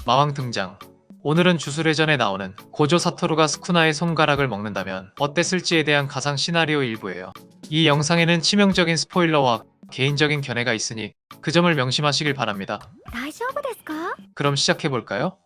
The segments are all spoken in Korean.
마왕 등장. 오늘은 주술회전에 나오는 고조 사토루가 스쿠나의 손가락을 먹는다면 어땠을지에 대한 가상 시나리오 일부예요. 이 영상에는 치명적인 스포일러와 개인적인 견해가 있으니 그 점을 명심하시길 바랍니다. 大丈夫ですか？ 그럼 시작해볼까요?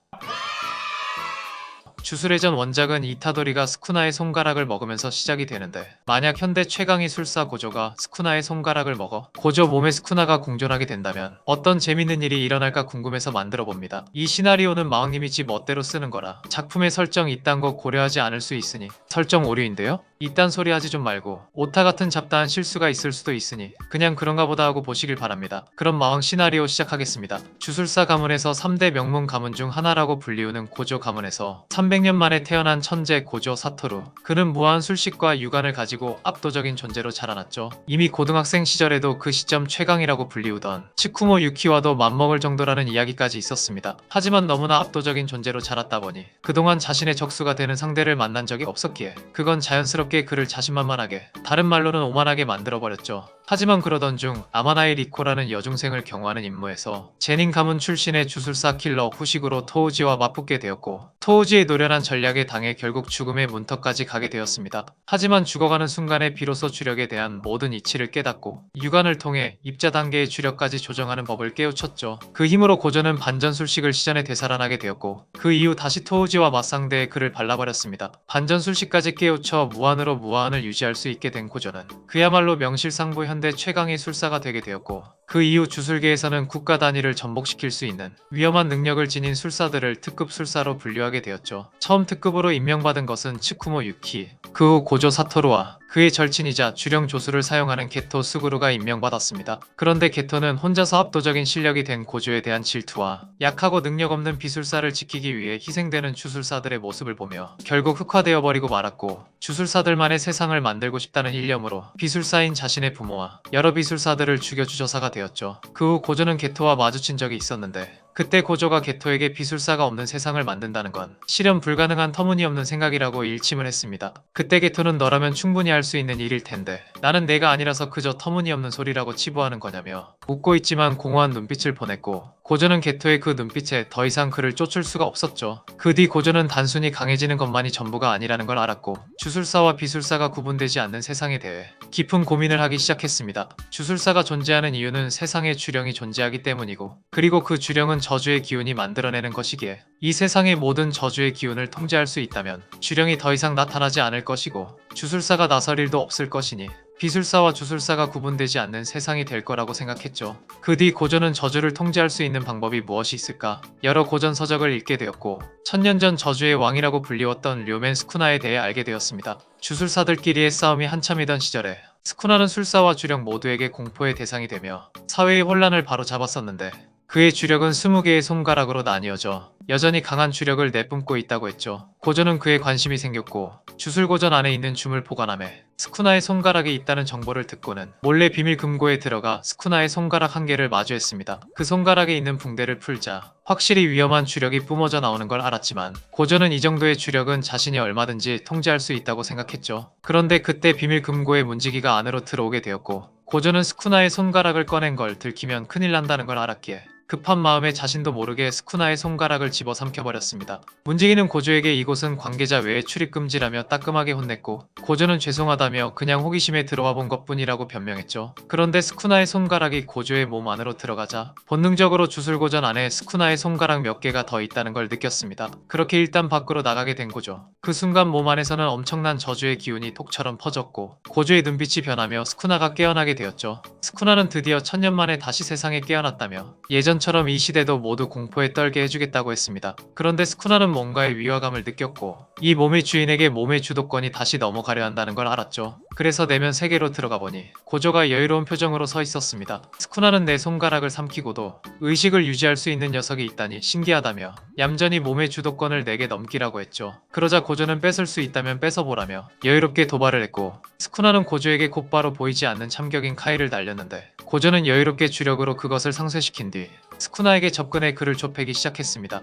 주술회전 원작은 이타도리가 스쿠나의 손가락을 먹으면서 시작이 되는데, 만약 현대 최강의 술사 고조가 스쿠나의 손가락을 먹어 고조 몸에 스쿠나가 공존하게 된다면 어떤 재밌는 일이 일어날까 궁금해서 만들어봅니다. 이 시나리오는 마왕님이 지 멋대로 쓰는 거라 작품의 설정 이딴 거 고려하지 않을 수 있으니 설정 오류인데요? 이딴 소리 하지 좀 말고 오타 같은 잡다한 실수가 있을 수도 있으니 그냥 그런가 보다 하고 보시길 바랍니다. 그럼 마왕 시나리오 시작하겠습니다. 주술사 가문에서 3대 명문 가문 중 하나라고 불리우는 고조 가문에서 300년 만에 태어난 천재 고조 사토루. 그는 무한 술식과 육안을 가지고 압도적인 존재로 자라났죠. 이미 고등학생 시절에도 그 시점 최강이라고 불리우던 치쿠모 유키와도 맞먹을 정도라는 이야기까지 있었습니다. 하지만 너무나 압도적인 존재로 자랐다 보니 그동안 자신의 적수가 되는 상대를 만난 적이 없었기에 그건 자연스럽게 그를 자신만만하게, 다른 말로는 오만하게 만들어버렸죠. 하지만 그러던 중 아마나이 리코라는 여중생을 경호하는 임무에서 제닌 가문 출신의 주술사 킬러 후식으로 토우지와 맞붙게 되었고, 토우지의 노련한 전략에 당해 결국 죽음의 문턱까지 가게 되었습니다. 하지만 죽어가는 순간에 비로소 주력에 대한 모든 이치를 깨닫고 육안을 통해 입자 단계의 주력까지 조정하는 법을 깨우쳤죠. 그 힘으로 고조는 반전술식을 시전에 되살아나게 되었고, 그 이후 다시 토우지와 맞상대해 그를 발라버렸습니다. 반전술식까지 깨우쳐 무한으로 무한을 유지할 수 있게 된 고조는 그야말로 명실상부 현대 최강의 술사가 되게 되었고, 그 이후 주술계에서는 국가 단위를 전복시킬 수 있는 위험한 능력을 지닌 술사들을 특급 술사로 분류하게 되었죠. 처음 특급으로 임명받은 것은 츠쿠모 유키, 그 후 고조 사토루와 그의 절친이자 주령 조수를 사용하는 게토 스구루가 임명받았습니다. 그런데 게토는 혼자서 압도적인 실력이 된 고조에 대한 질투와 약하고 능력 없는 비술사를 지키기 위해 희생되는 주술사들의 모습을 보며 결국 흑화되어 버리고 말았고, 주술사들만의 세상을 만들고 싶다는 일념으로 비술사인 자신의 부모와 여러 비술사들을 죽여 주저사가 되었죠. 그 후 고조는 게토와 마주친 적이 있었는데, 그때 고조가 게토에게 비술사가 없는 세상을 만든다는 건 실현 불가능한 터무니없는 생각이라고 일침을 했습니다. 그때 게토는 너라면 충분히 할 수 있는 일일 텐데 나는 내가 아니라서 그저 터무니없는 소리라고 치부하는 거냐며 웃고 있지만 공허한 눈빛을 보냈고, 고조는 게토의 그 눈빛에 더 이상 그를 쫓을 수가 없었죠. 그 뒤 고조는 단순히 강해지는 것만이 전부가 아니라는 걸 알았고, 주술사와 비술사가 구분되지 않는 세상에 대해 깊은 고민을 하기 시작했습니다. 주술사가 존재하는 이유는 세상에 주령이 존재하기 때문이고, 그리고 그 주령은 저주의 기운이 만들어내는 것이기에 이 세상의 모든 저주의 기운을 통제할 수 있다면 주령이 더 이상 나타나지 않을 것이고 주술사가 나설 일도 없을 것이니 비술사와 주술사가 구분되지 않는 세상이 될 거라고 생각했죠. 그 뒤 고조는 저주를 통제할 수 있는 방법이 무엇이 있을까? 여러 고전 서적을 읽게 되었고, 천년 전 저주의 왕이라고 불리웠던 료멘 스쿠나에 대해 알게 되었습니다. 주술사들끼리의 싸움이 한참이던 시절에 스쿠나는 술사와 주령 모두에게 공포의 대상이 되며 사회의 혼란을 바로잡았었는데, 그의 주력은 20개의 손가락으로 나뉘어져 여전히 강한 주력을 내뿜고 있다고 했죠. 고조는 그에 관심이 생겼고 주술고전 안에 있는 줌을 포괄함에 스쿠나의 손가락이 있다는 정보를 듣고는 몰래 비밀 금고에 들어가 스쿠나의 손가락 한 개를 마주했습니다. 그 손가락에 있는 붕대를 풀자 확실히 위험한 주력이 뿜어져 나오는 걸 알았지만, 고조는 이 정도의 주력은 자신이 얼마든지 통제할 수 있다고 생각했죠. 그런데 그때 비밀 금고의 문지기가 안으로 들어오게 되었고, 고조는 스쿠나의 손가락을 꺼낸 걸 들키면 큰일 난다는 걸 알았기에 급한 마음에 자신도 모르게 스쿠나의 손가락을 집어삼켜버렸습니다. 문지기는 고조에게 이곳은 관계자 외에 출입금지라며 따끔하게 혼냈고, 고조는 죄송하다며 그냥 호기심에 들어와 본 것뿐이라고 변명했죠. 그런데 스쿠나의 손가락이 고조의 몸 안으로 들어가자 본능적으로 주술고전 안에 스쿠나의 손가락 몇 개가 더 있다는 걸 느꼈습니다. 그렇게 일단 밖으로 나가게 된 고조. 그 순간 몸 안에서는 엄청난 저주의 기운이 톡처럼 퍼졌고, 고조의 눈빛이 변하며 스쿠나가 깨어나게 되었죠. 스쿠나는 드디어 천년 만에 다시 세상에 깨어났다며 예전처럼 이 시대도 모두 공포에 떨게 해주겠다고 했습니다. 그런데 스쿠나는 뭔가의 위화감을 느꼈고, 이 몸의 주인에게 몸의 주도권이 다시 넘어가려 한다는 걸 알았죠. 그래서 내면 세계로 들어가 보니 고조가 여유로운 표정으로 서 있었습니다. 스쿠나는 내 손가락을 삼키고도 의식을 유지할 수 있는 녀석이 있다니 신기하다며 얌전히 몸의 주도권을 내게 넘기라고 했죠. 그러자 고조는 뺏을 수 있다면 뺏어보라며 여유롭게 도발을 했고, 스쿠나는 고조에게 곧바로 보이지 않는 참격인 카이를 날렸는데, 고조는 여유롭게 주력으로 그것을 상쇄시킨 뒤 스쿠나에게 접근해 그를 좁히기 시작했습니다.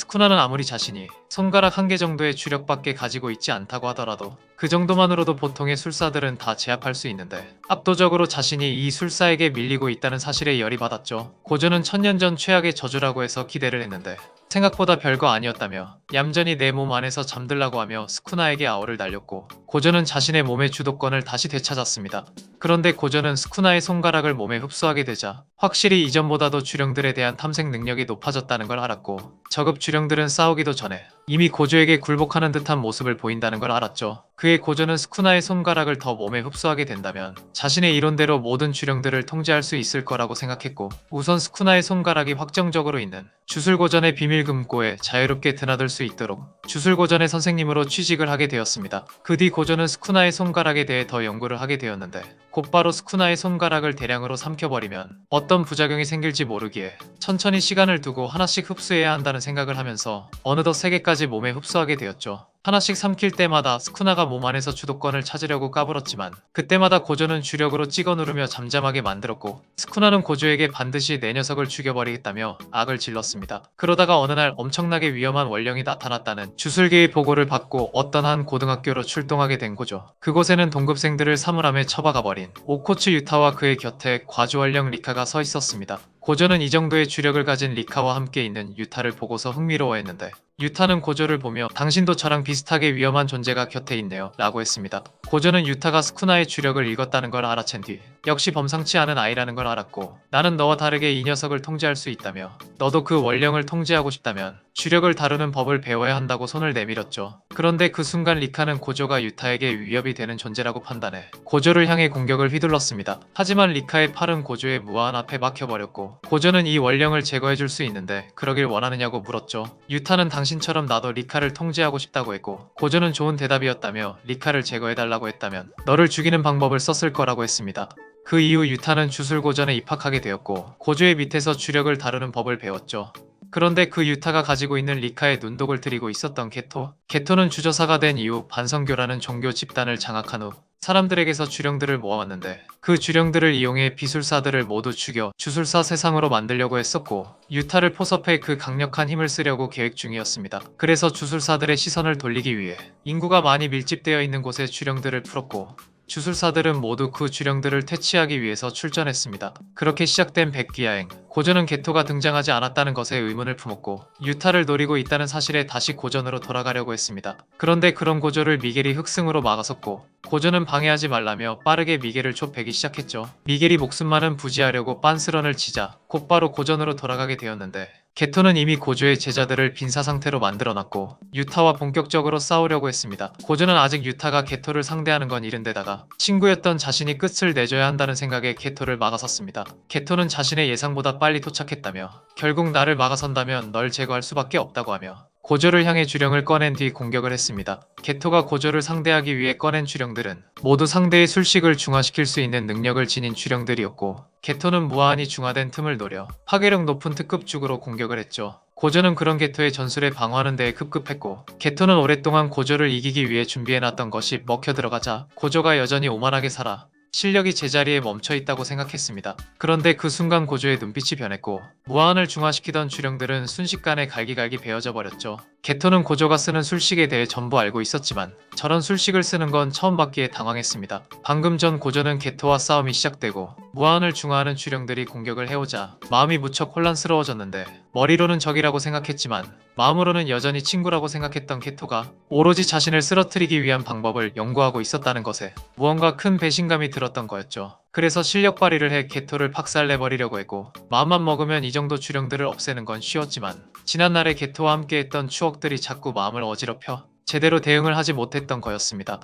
스쿠나는 아무리 자신이 손가락 한 개 정도의 주력밖에 가지고 있지 않다고 하더라도 그 정도만으로도 보통의 술사들은 다 제압할 수 있는데 압도적으로 자신이 이 술사에게 밀리고 있다는 사실에 열이 받았죠. 고조는 천년 전 최악의 저주라고 해서 기대를 했는데 생각보다 별거 아니었다며 얌전히 내 몸 안에서 잠들라고 하며 스쿠나에게 아우를 날렸고 고조는 자신의 몸의 주도권을 다시 되찾았습니다. 그런데 고조는 스쿠나의 손가락을 몸에 흡수하게 되자 확실히 이전보다도 주령들에 대한 탐색 능력이 높아졌다는 걸 알았고 저급 주령들은 싸우기도 전에 이미 고조에게 굴복하는 듯한 모습을 보인다는 걸 알았죠. 그의 고조는 스쿠나의 손가락을 더 몸에 흡수하게 된다면 자신의 이론대로 모든 주령들을 통제할 수 있을 거라고 생각했고 우선 스쿠나의 손가락이 확정적으로 있는 주술고전의 비밀금고에 자유롭게 드나들 수 있도록 주술고전의 선생님으로 취직을 하게 되었습니다. 그 뒤 고조는 스쿠나의 손가락에 대해 더 연구를 하게 되었는데 곧바로 스쿠나의 손가락을 대량으로 삼켜버리면 어떤 부작용이 생길지 모르기에 천천히 시간을 두고 하나씩 흡수해야 한다는 생각을 하면서 어느덧 3개까지 몸에 흡수하게 되었죠. 하나씩 삼킬 때마다 스쿠나가 몸 안에서 주도권을 찾으려고 까불었지만 그때마다 고조는 주력으로 찍어 누르며 잠잠하게 만들었고 스쿠나는 고조에게 반드시 내 녀석을 죽여버리겠다며 악을 질렀습니다. 그러다가 어느 날 엄청나게 위험한 원령이 나타났다는 주술계의 보고를 받고 어떤 한 고등학교로 출동하게 된 고조. 그곳에는 동급생들을 사물함에 처박아버린 오코츠 유타와 그의 곁에 과주원령 리카가 서 있었습니다. 고조는 이 정도의 주력을 가진 리카와 함께 있는 유타를 보고서 흥미로워했는데 유타는 고조를 보며 당신도 저랑 비슷하게 위험한 존재가 곁에 있네요 라고 했습니다. 고조는 유타가 스쿠나의 주력을 읽었다는 걸 알아챈 뒤 역시 범상치 않은 아이라는 걸 알았고 나는 너와 다르게 이 녀석을 통제할 수 있다며 너도 그 원령을 통제하고 싶다면 주력을 다루는 법을 배워야 한다고 손을 내밀었죠. 그런데 그 순간 리카는 고조가 유타에게 위협이 되는 존재라고 판단해 고조를 향해 공격을 휘둘렀습니다. 하지만 리카의 팔은 고조의 무한 앞에 막혀버렸고 고조는 이 원령을 제거해줄 수 있는데 그러길 원하느냐고 물었죠. 유타는 당신처럼 나도 리카를 통제하고 싶다고 했고 고조는 좋은 대답이었다며 리카를 제거해달라고 했다면 너를 죽이는 방법을 썼을 거라고 했습니다. 그 이후 유타는 주술고전에 입학하게 되었고 고조의 밑에서 주력을 다루는 법을 배웠죠. 그런데 그 유타가 가지고 있는 리카의 눈독을 들이고 있었던 게토는 주저사가 된 이후 반성교라는 종교 집단을 장악한 후 사람들에게서 주령들을 모아왔는데 그 주령들을 이용해 비술사들을 모두 죽여 주술사 세상으로 만들려고 했었고 유타를 포섭해 그 강력한 힘을 쓰려고 계획 중이었습니다. 그래서 주술사들의 시선을 돌리기 위해 인구가 많이 밀집되어 있는 곳에 주령들을 풀었고 주술사들은 모두 그 주령들을 퇴치하기 위해서 출전했습니다. 그렇게 시작된 백기야행. 고조는 게토가 등장하지 않았다는 것에 의문을 품었고 유타를 노리고 있다는 사실에 다시 고전으로 돌아가려고 했습니다. 그런데 그런 고조를 미겔이 흑승으로 막아섰고 고조는 방해하지 말라며 빠르게 미겔을 좁히기 시작했죠. 미겔이 목숨만은 부지하려고 빤스런을 치자 곧바로 고전으로 돌아가게 되었는데 게토는 이미 고조의 제자들을 빈사 상태로 만들어놨고 유타와 본격적으로 싸우려고 했습니다. 고조는 아직 유타가 게토를 상대하는 건 이른데다가 친구였던 자신이 끝을 내줘야 한다는 생각에 게토를 막아섰습니다. 게토는 자신의 예상보다 빨리 도착했다며 결국 나를 막아선다면 널 제거할 수밖에 없다고 하며 고조를 향해 주령을 꺼낸 뒤 공격을 했습니다. 게토가 고조를 상대하기 위해 꺼낸 주령들은 모두 상대의 술식을 중화시킬 수 있는 능력을 지닌 주령들이었고 게토는 무한히 중화된 틈을 노려 파괴력 높은 특급 죽으로 공격을 했죠. 고조는 그런 게토의 전술에 방어하는 데에 급급했고 게토는 오랫동안 고조를 이기기 위해 준비해놨던 것이 먹혀 들어가자 고조가 여전히 오만하게 살아 실력이 제자리에 멈춰있다고 생각했습니다. 그런데 그 순간 고조의 눈빛이 변했고 무한을 중화시키던 주령들은 순식간에 갈기갈기 베어져 버렸죠. 게토는 고조가 쓰는 술식에 대해 전부 알고 있었지만 저런 술식을 쓰는 건 처음 받기에 당황했습니다. 방금 전 고조는 게토와 싸움이 시작되고 무한을 중화하는 주령들이 공격을 해오자 마음이 무척 혼란스러워졌는데 머리로는 적이라고 생각했지만 마음으로는 여전히 친구라고 생각했던 게토가 오로지 자신을 쓰러뜨리기 위한 방법을 연구하고 있었다는 것에 무언가 큰 배신감이 들었던 거였죠. 그래서 실력 발휘를 해 게토를 박살내버리려고 했고 마음만 먹으면 이 정도 주령들을 없애는 건 쉬웠지만 지난날에 게토와 함께했던 추억들이 자꾸 마음을 어지럽혀 제대로 대응을 하지 못했던 거였습니다.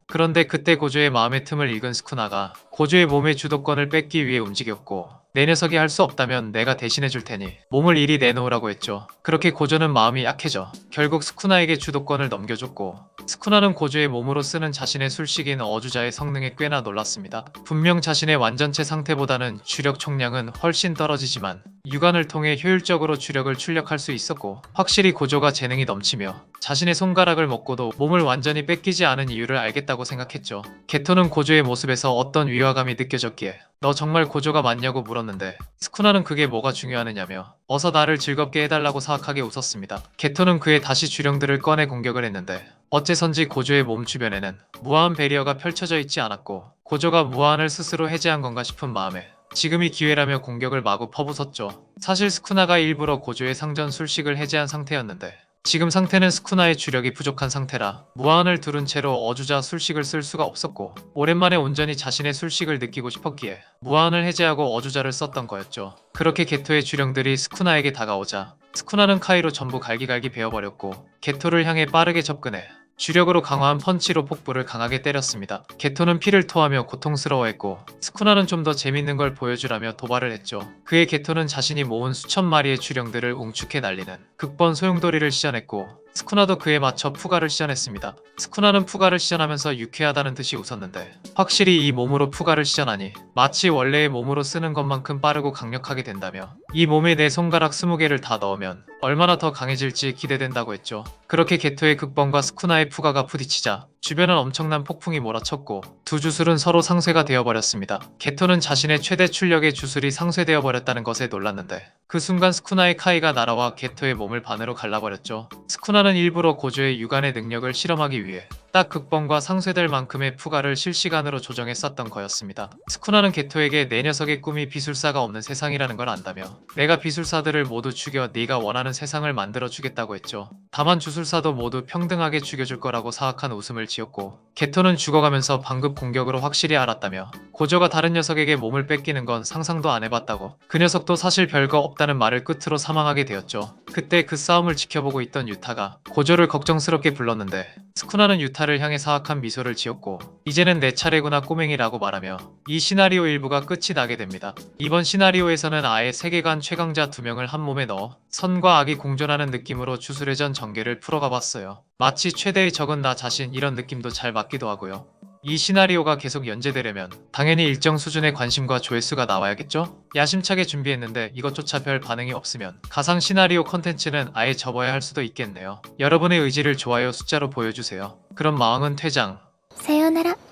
그런데 그때 고조의 마음의 틈을 읽은 스쿠나가 고조의 몸의 주도권을 뺏기 위해 움직였고 내 녀석이 할 수 없다면 내가 대신해 줄 테니 몸을 이리 내놓으라고 했죠. 그렇게 고조는 마음이 약해져 결국 스쿠나에게 주도권을 넘겨줬고 스쿠나는 고조의 몸으로 쓰는 자신의 술식인 어주자의 성능에 꽤나 놀랐습니다. 분명 자신의 완전체 상태보다는 주력 총량은 훨씬 떨어지지만 유관을 통해 효율적으로 주력을 출력할 수 있었고 확실히 고조가 재능이 넘치며 자신의 손가락을 먹고도 몸을 완전히 뺏기지 않은 이유를 알겠다고 생각했죠. 게토는 고조의 모습에서 어떤 위화감이 느껴졌기에 너 정말 고조가 맞냐고 물었는데 스쿠나는 그게 뭐가 중요하느냐며 어서 나를 즐겁게 해달라고 사악하게 웃었습니다. 게토는 그의 다시 주령들을 꺼내 공격을 했는데 어째선지 고조의 몸 주변에는 무한 베리어가 펼쳐져 있지 않았고 고조가 무한을 스스로 해제한 건가 싶은 마음에 지금이 기회라며 공격을 마구 퍼부었죠. 사실 스쿠나가 일부러 고조의 상전 술식을 해제한 상태였는데 지금 상태는 스쿠나의 주력이 부족한 상태라 무한을 두른 채로 어주자 술식을 쓸 수가 없었고 오랜만에 온전히 자신의 술식을 느끼고 싶었기에 무한을 해제하고 어주자를 썼던 거였죠. 그렇게 게토의 주령들이 스쿠나에게 다가오자 스쿠나는 카이로 전부 갈기갈기 베어버렸고 게토를 향해 빠르게 접근해 주력으로 강화한 펀치로 폭부를 강하게 때렸습니다. 게토는 피를 토하며 고통스러워했고 스쿠나는 좀 더 재밌는 걸 보여주라며 도발을 했죠. 그의 게토는 자신이 모은 수천 마리의 주령들을 웅축해 날리는 극번 소용돌이를 시전했고 스쿠나도 그에 맞춰 푸가를 시전했습니다. 스쿠나는 푸가를 시전하면서 유쾌하다는 듯이 웃었는데 확실히 이 몸으로 푸가를 시전하니 마치 원래의 몸으로 쓰는 것만큼 빠르고 강력하게 된다며 이 몸에 내 손가락 20개를 다 넣으면 얼마나 더 강해질지 기대된다고 했죠. 그렇게 게토의 극번과 스쿠나의 푸가가 부딪히자 주변은 엄청난 폭풍이 몰아쳤고 두 주술은 서로 상쇄가 되어버렸습니다. 게토는 자신의 최대 출력의 주술이 상쇄되어 버렸다는 것에 놀랐는데 그 순간 스쿠나의 카이가 날아와 게토의 몸을 반으로 갈라버렸죠. 스쿠나는 일부러 고조의 유관의 능력을 실험하기 위해 딱 극번과 상쇄될 만큼의 푸가를 실시간으로 조정해 쐈던 거였습니다. 스쿠나는 게토에게 내 녀석의 꿈이 비술사가 없는 세상이라는 걸 안다며 내가 비술사들을 모두 죽여 네가 원하는 세상을 만들어 주겠다고 했죠. 다만 주술사도 모두 평등하게 죽여줄 거라고 사악한 웃음을 지었고 게토는 죽어가면서 방금 공격으로 확실히 알았다며 고조가 다른 녀석에게 몸을 뺏기는 건 상상도 안 해봤다고 그 녀석도 사실 별거 없다는 말을 끝으로 사망하게 되었죠. 그때 그 싸움을 지켜보고 있던 유타가 고조를 걱정스럽게 불렀는데 스쿠나는 유타를 향해 사악한 미소를 지었고 이제는 내 차례구나 꼬맹이라고 말하며 이 시나리오 일부가 끝이 나게 됩니다. 이번 시나리오에서는 아예 세계관 최강자 2명을 한 몸에 넣어 선과 악이 공존하는 느낌으로 주술회전 전개를 풀어가봤어요. 마치 최대의 적은 나 자신 이런 느낌도 잘 맞기도 하고요. 이 시나리오가 계속 연재되려면 당연히 일정 수준의 관심과 조회수가 나와야겠죠? 야심차게 준비했는데 이것조차 별 반응이 없으면 가상 시나리오 컨텐츠는 아예 접어야 할 수도 있겠네요. 여러분의 의지를 좋아요 숫자로 보여주세요. 그럼 마왕은 퇴장.さようなら。